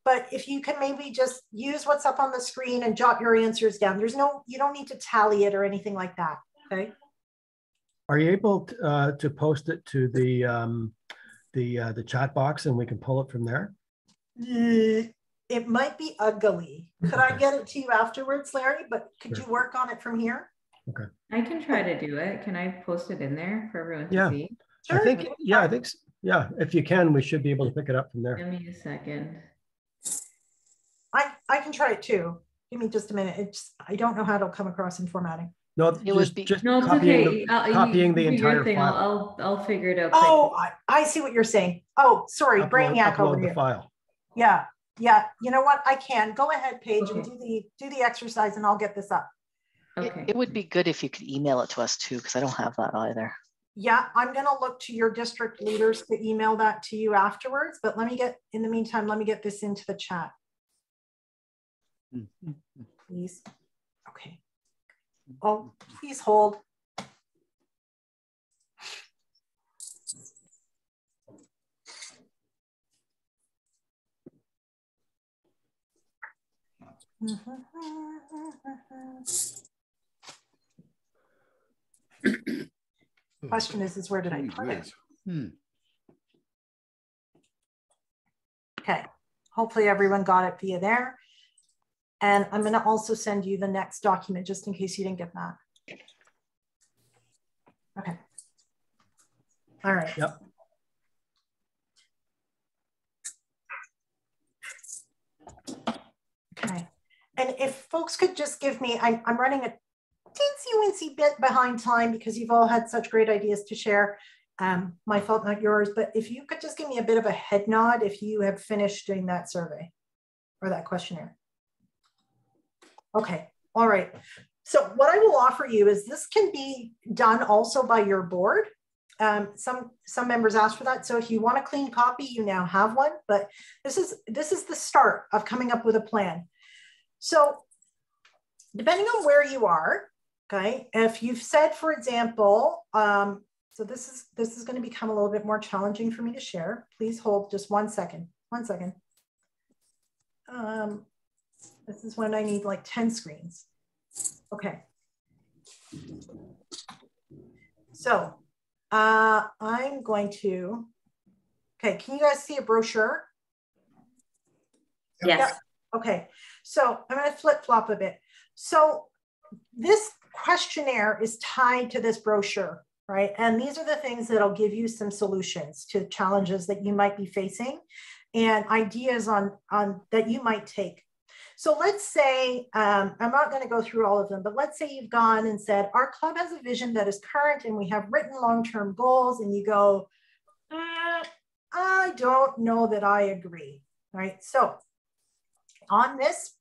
But if you can maybe just use what's up on the screen and jot your answers down. You don't need to tally it or anything like that, okay? Are you able to post it to the chat box and we can pull it from there? It might be ugly. Could I get it to you afterwards, Larry? But could you work on it from here? Okay. I can try to do it. Can I post it in there for everyone to Yeah. see? Sure. I think, yeah, if you can, we should be able to pick it up from there. Give me a second. I can try it too. Give me just a minute. I don't know how it'll come across in formatting. No, just No, it's copying, okay. copying the you do your entire thing. file. I'll figure it out. Oh, I see what you're saying. Oh, sorry, Brainiac over upload here. the file. Yeah. You know what? I can go ahead, Paige, and do the exercise, and I'll get this up. Okay. It would be good if you could email it to us too, because I don't have that either. Yeah, I'm going to look to your district leaders to email that to you afterwards. But in the meantime, let me get this into the chat. Please. Okay. Oh, please hold. Question is where did I put it? Okay. Hopefully everyone got it via there. And I'm going to also send you the next document just in case you didn't get that. Okay. All right. Yep. Okay. And if folks could just give me, I'm running a teensy-weensy bit behind time because you've all had such great ideas to share. My fault, not yours. But if you could just give me a bit of a head nod if you have finished doing that survey or that questionnaire. Okay, all right. So what I will offer you is this can be done also by your board. Some members asked for that. So if you want a clean copy, you now have one, but this is the start of coming up with a plan. So depending on where you are, okay, if you've said, for example, so this is going to become a little bit more challenging for me to share. Please hold just 1 second. 1 second. This is when I need like 10 screens. Okay. So I'm going to, okay, can you guys see a brochure? Yes. Yep. Okay, so I'm going to flip flop a bit. So this questionnaire is tied to this brochure, right? And these are the things that'll give you some solutions to challenges that you might be facing and ideas on that you might take. So let's say, I'm not going to go through all of them, but let's say you've gone and said, our club has a vision that is current and we have written long-term goals, and you go, I don't know that I agree, right? So on this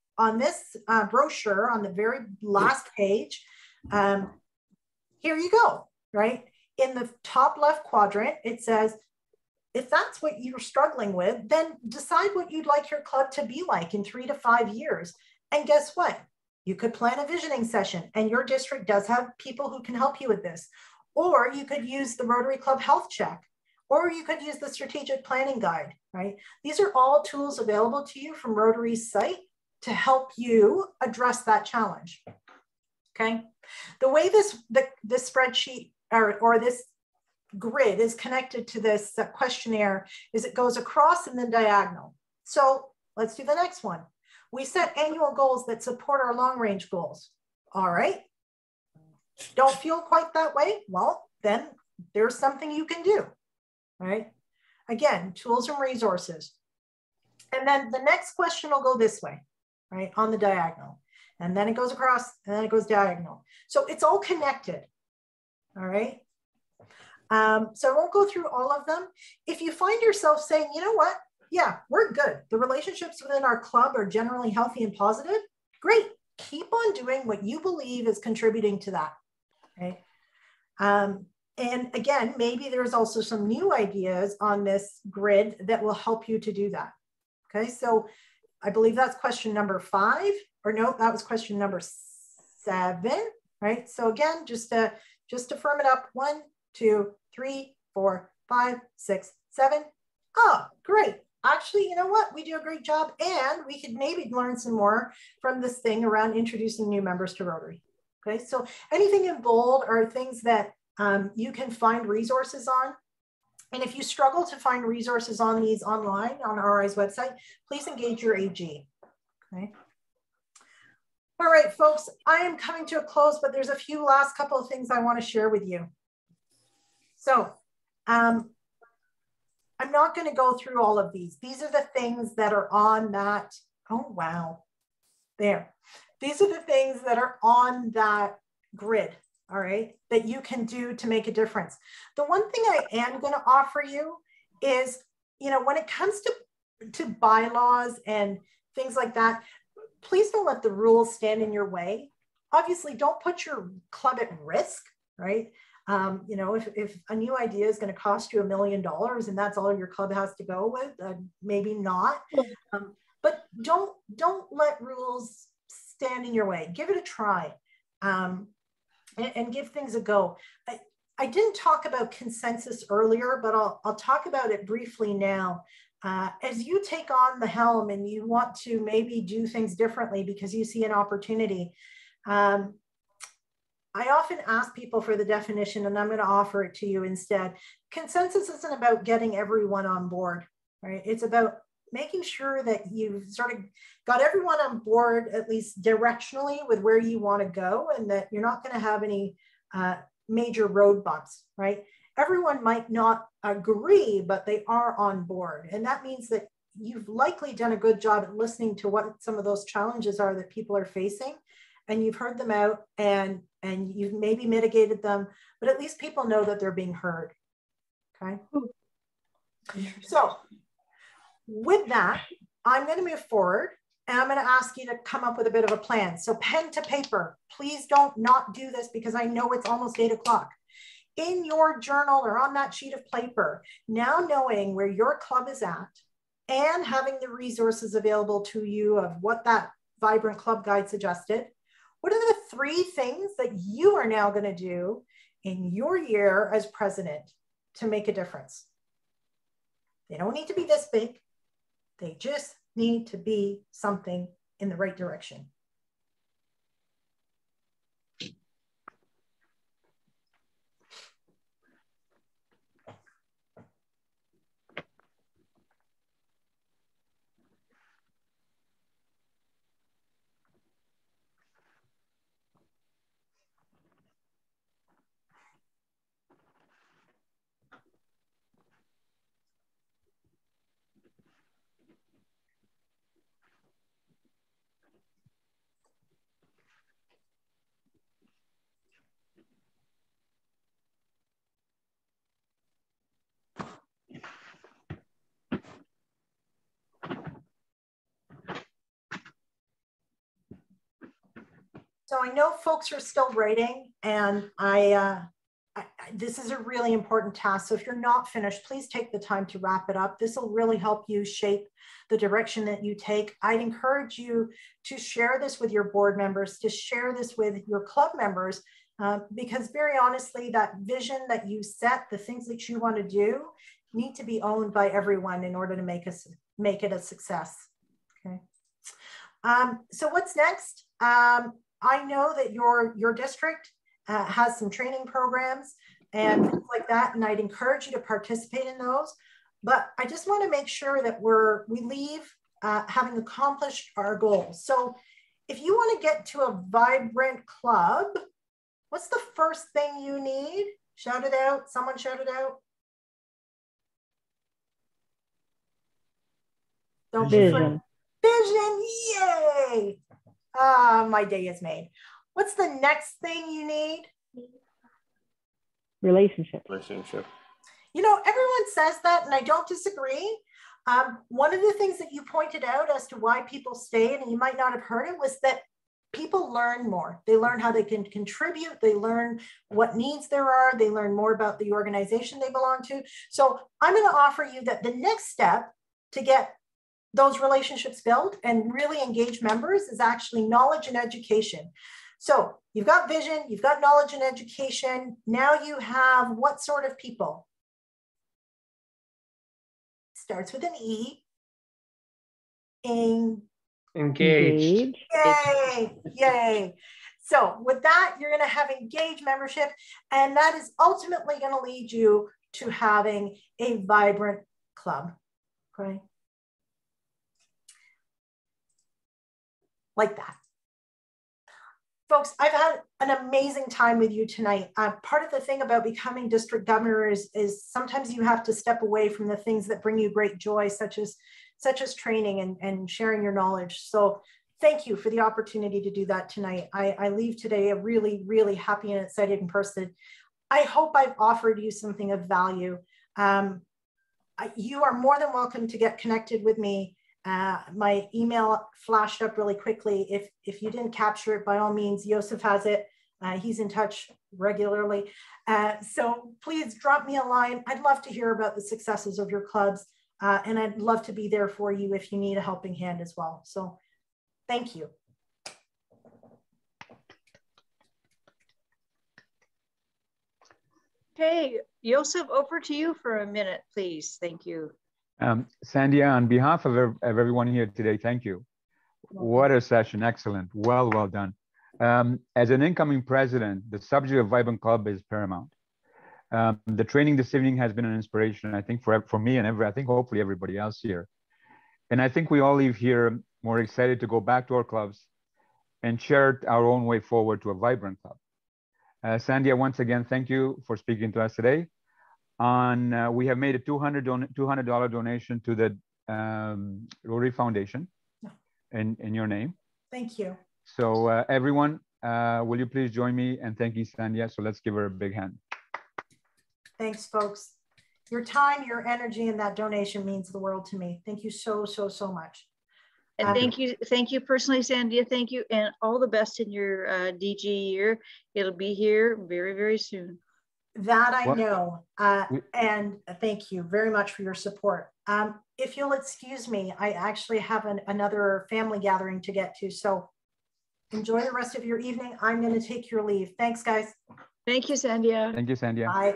brochure, on the very last page, here you go, right? In the top left quadrant, it says, if that's what you're struggling with, then decide what you'd like your club to be like in 3 to 5 years. And guess what? You could plan a visioning session, and your district does have people who can help you with this. Or you could use the Rotary Club Health Check, or you could use the Strategic Planning Guide, right? These are all tools available to you from Rotary's site to help you address that challenge, okay? The way this spreadsheet or this grid is connected to this questionnaire is it goes across and then diagonal. So let's do the next one. We set annual goals that support our long range goals. All right. Don't feel quite that way? Well, then there's something you can do, right? Again, tools and resources. And then the next question will go this way, right, on the diagonal. And then it goes across and then it goes diagonal. So it's all connected, all right? So I won't go through all of them. If you find yourself saying, you know what, yeah, we're good. The relationships within our club are generally healthy and positive. Great. Keep on doing what you believe is contributing to that. Okay. And again, maybe there's also some new ideas on this grid that will help you to do that. Okay. So I believe that's question number 5, or no, that was question number 7, right? So again, just to firm it up, 1, 2, 3, 4, 5, 6, 7. Oh, great. Actually, you know what? We do a great job, and we could maybe learn some more from this thing around introducing new members to Rotary. Okay, so anything in bold are things that you can find resources on. And if you struggle to find resources on these online on RI's website, please engage your AG. Okay. All right, folks, I am coming to a close, but there's a few last couple of things I want to share with you. So I'm not going to go through all of these. These are the things that are on that. Oh, wow. There. These are the things that are on that grid, all right, that you can do to make a difference. The one thing I am going to offer you is, you know, when it comes to bylaws and things like that, please don't let the rules stand in your way. Obviously, don't put your club at risk, right? You know, if a new idea is going to cost you $1 million and that's all your club has to go with, maybe not. But don't let rules stand in your way. Give it a try, and give things a go. I didn't talk about consensus earlier, but I'll talk about it briefly now. As you take on the helm and you want to maybe do things differently because you see an opportunity, I often ask people for the definition, and I'm going to offer it to you instead. Consensus isn't about getting everyone on board, right? It's about making sure that you've sort of got everyone on board, at least directionally, with where you want to go, and that you're not going to have any major road bumps, right? Everyone might not agree, but they are on board. And that means that you've likely done a good job at listening to what some of those challenges are that people are facing, and you've heard them out, and you've maybe mitigated them, but at least people know that they're being heard, okay? So with that, I'm going to move forward, and I'm going to ask you to come up with a bit of a plan. So pen to paper, please don't not do this because I know it's almost 8 o'clock. In your journal or on that sheet of paper, now knowing where your club is at and having the resources available to you of what that Vibrant Club Guide suggested, what are the 3 things that you are now going to do in your year as president to make a difference? They don't need to be this big. They just need to be something in the right direction. So I know folks are still writing, and this is a really important task. So if you're not finished, please take the time to wrap it up. This will really help you shape the direction that you take. I'd encourage you to share this with your board members, to share this with your club members, because very honestly, that vision that you set, the things that you want to do, need to be owned by everyone in order to make it a success. Okay. So what's next? I know that your district has some training programs and things like that, and I'd encourage you to participate in those. But I just want to make sure that we leave having accomplished our goals. So if you want to get to a vibrant club, what's the first thing you need? Shout it out. Someone shout it out. Don't Vision. Vision, yay! My day is made. What's the next thing you need? Relationship. You know, everyone says that, and I don't disagree. One of the things that you pointed out as to why people stayed, and you might not have heard it, was that people learn more. They learn how they can contribute. They learn what needs there are. They learn more about the organization they belong to. So I'm going to offer you that the next step to get those relationships built and really engage members is actually knowledge and education. So you've got vision, you've got knowledge and education. Now you have what sort of people? Starts with an E. Engaged. Yay, yay. So with that, you're going to have engaged membership, and that is ultimately going to lead you to having a vibrant club. Okay. Like that. Folks, I've had an amazing time with you tonight. Part of the thing about becoming district governor is sometimes you have to step away from the things that bring you great joy, such as training and sharing your knowledge. So thank you for the opportunity to do that tonight. I leave today a really, really happy and excited person. I hope I've offered you something of value. You are more than welcome to get connected with me. My email flashed up really quickly. If you didn't capture it, by all means, Joseph has it. He's in touch regularly. So please drop me a line. I'd love to hear about the successes of your clubs. And I'd love to be there for you if you need a helping hand as well. So thank you. Okay, Joseph, over to you for a minute, please. Thank you. Sandia, on behalf of everyone here today, thank you. What a session, excellent, well done. As an incoming president, the subject of Vibrant Club is paramount. The training this evening has been an inspiration, I think, for me and I think hopefully everybody else here. And I think we all leave here more excited to go back to our clubs and chart our own way forward to a vibrant club. Sandia, once again, thank you for speaking to us today. We have made a $200 donation to the Rotary Foundation in your name. Thank you. So everyone, will you please join me in thanking Sandia? So let's give her a big hand. Thanks, folks. Your time, your energy, and that donation means the world to me. Thank you so much. And thank you personally, Sandia. Thank you, and all the best in your DG year. It'll be here very, very soon. That I know, and thank you very much for your support. If you'll excuse me, I actually have another family gathering to get to, so enjoy the rest of your evening. I'm going to take your leave. Thanks, guys. Thank you, Sandia. Thank you, Sandia. Bye.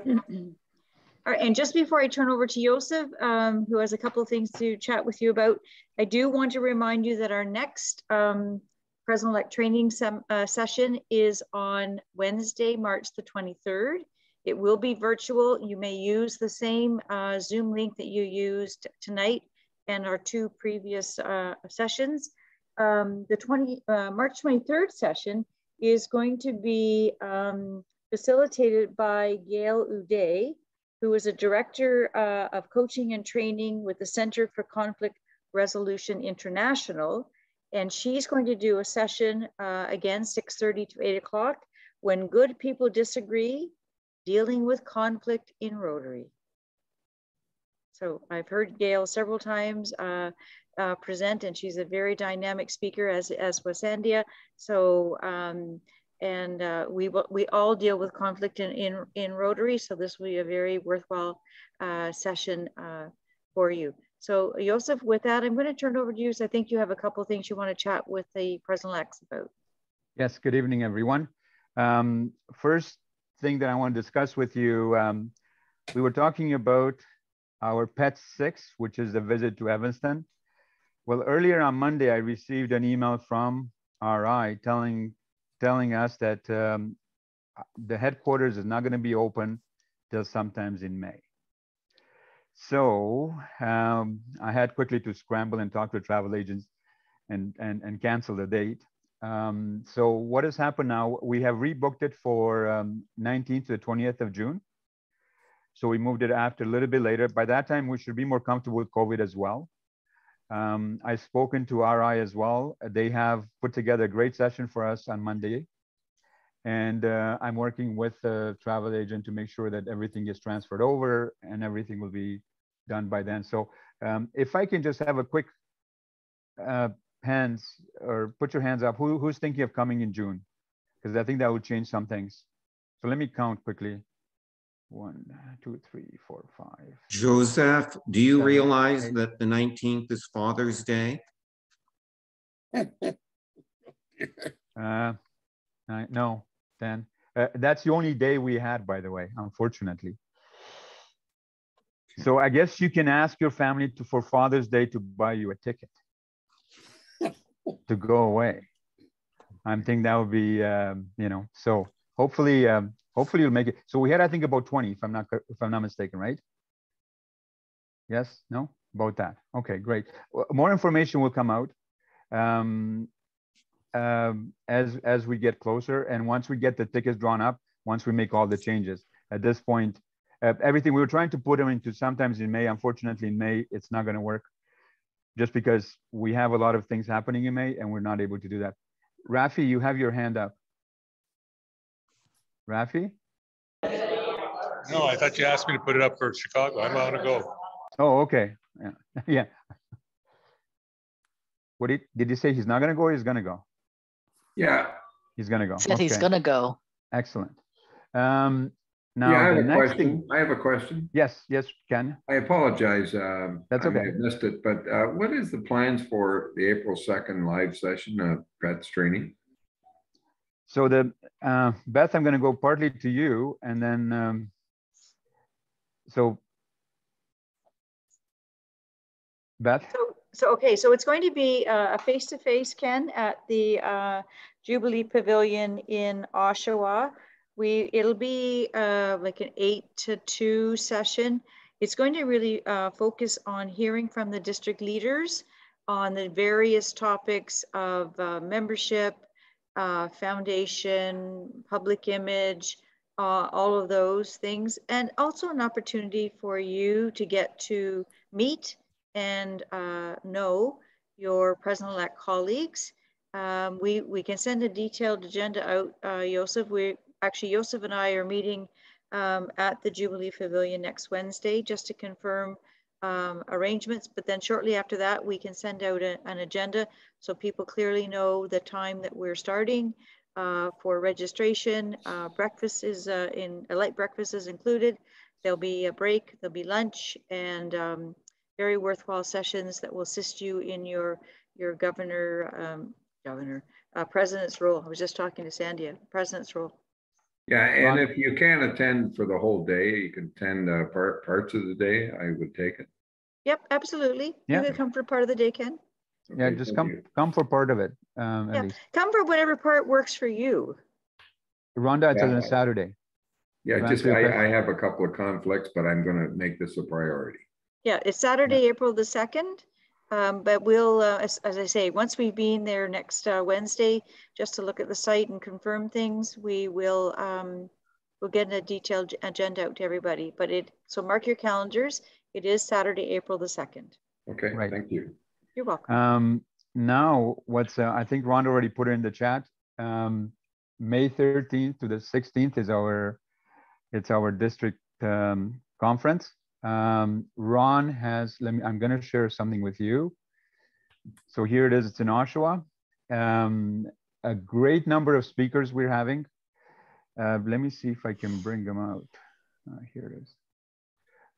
All right, and just before I turn over to Joseph, who has a couple of things to chat with you about, I do want to remind you that our next President-elect training session is on Wednesday, March the 23rd. It will be virtual. You may use the same Zoom link that you used tonight and our two previous sessions. The March 23rd session is going to be facilitated by Gail Uday, who is a director of coaching and training with the Center for Conflict Resolution International. And she's going to do a session again, 6:30 to 8 o'clock, When Good People Disagree, Dealing with Conflict in Rotary. So I've heard Gail several times present, and she's a very dynamic speaker, as was Sandia. So, we all deal with conflict in Rotary, so this will be a very worthwhile session for you. So, Joseph, with that, I'm going to turn over to you. So I think you have a couple of things you want to chat with the President-elects about. Yes, good evening, everyone. First thing that I want to discuss with you, we were talking about our PET 6, which is the visit to Evanston. Well, earlier on Monday, I received an email from RI telling us that the headquarters is not going to be open till sometimes in May. So I had quickly to scramble and talk to travel agents and cancel the date. So what has happened now, we have rebooked it for 19th to the 20th of June. So we moved it after a little bit later. By that time, we should be more comfortable with COVID as well. I've spoken to RI as well. They have put together a great session for us on Monday. And I'm working with the travel agent to make sure that everything is transferred over and everything will be done by then. So if I can just have a quick hands, or put your hands up, who's thinking of coming in June? Because I think that would change some things. So let me count quickly. 1, 2, 3, 4, 5. Joseph, do you 7, realize 8. that the 19th is Father's Day? No, 10. That's the only day we had, by the way, unfortunately. So I guess you can ask your family for Father's Day to buy you a ticket to go away. I'm thinking that would be, you know, so hopefully you'll make it. So we had, I think, about 20, if I'm not mistaken, right? Yes, no, about that. Okay, great. More information will come out as we get closer, and once we get the tickets drawn up, once we make all the changes. At this point, everything we were trying to put them into sometimes in May. Unfortunately, in May it's not going to work, just because we have a lot of things happening in May, and we're not able to do that. Rafi, you have your hand up. Rafi? No, I thought you asked me to put it up for Chicago. I don't want to go. Oh, okay. Yeah. Yeah. What did you say? He's not going to go, or he's going to go? Yeah. He's going to go. Said he's going to go. Excellent. Now, yeah, I have the a next question. thing. I have a question. Yes, Ken. I apologize. That's I okay. may have missed it, but what is the plans for the April 2nd live session of PETS training? So Beth, I'm going to go partly to you, and then so Beth. So it's going to be a face-to-face, Ken, at the Jubilee Pavilion in Oshawa. It'll be like an 8 to 2 session. It's going to really focus on hearing from the district leaders on the various topics of membership, foundation, public image, all of those things, and also an opportunity for you to get to meet and know your President-elect colleagues. We can send a detailed agenda out, Joseph. Joseph and I are meeting at the Jubilee Pavilion next Wednesday just to confirm arrangements, but then shortly after that we can send out an agenda so people clearly know the time that we're starting for registration. Breakfast is a light breakfast is included. There'll be a break, there'll be lunch, and very worthwhile sessions that will assist you in your president's role. I was just talking to Sandia, president's role. Yeah, and if you can't attend for the whole day, you can attend parts of the day. I would take it. Yep, absolutely. Yeah. You can come for part of the day, Ken. Yeah, just come for part of it. Yeah, come for whatever part works for you. Rhonda, it's on a Saturday. Yeah, just I have a couple of conflicts, but I'm going to make this a priority. Yeah, it's Saturday, April the 2nd. But we'll, as I say, once we've been there next Wednesday, just to look at the site and confirm things, we will we'll get a detailed agenda out to everybody. But so mark your calendars. It is Saturday, April the 2nd. Okay, right. Thank you. You're welcome. Now, what's I think Rhonda already put it in the chat. May 13th to the 16th is our district conference. Ron has, I'm going to share something with you. So here it is, it's in Oshawa. A great number of speakers we're having. Let me see if I can bring them out. Here it is.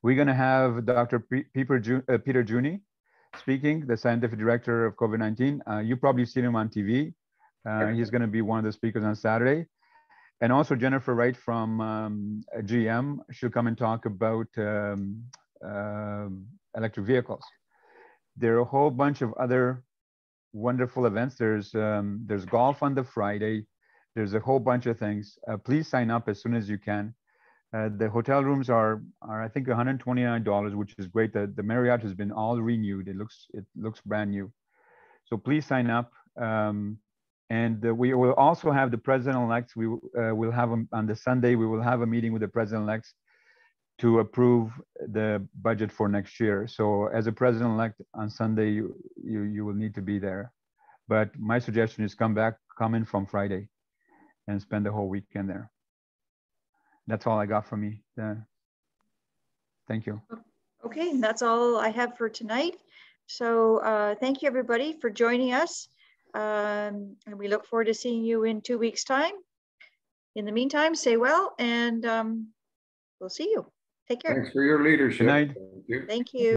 We're gonna have Dr. Peter Juni speaking, the scientific director of COVID-19. You probably seen him on TV. He's gonna be one of the speakers on Saturday. And also Jennifer Wright from GM, she'll come and talk about electric vehicles. There are a whole bunch of other wonderful events. There's golf on the Friday. There's a whole bunch of things. Please sign up as soon as you can. The hotel rooms are I think $129, which is great. The Marriott has been all renewed. It looks brand new. So please sign up. And we will also have the president-elects. We will have them on the Sunday. We will have a meeting with the president-elects to approve the budget for next year. So as a president-elect on Sunday, you will need to be there. But my suggestion is come in from Friday and spend the whole weekend there. That's all I got from me. Thank you. Okay, and that's all I have for tonight. So thank you everybody for joining us. And we look forward to seeing you in 2 weeks' time. In the meantime, stay well, and we'll see you. Take care. Thanks for your leadership. Good night. Thank you. Thank you.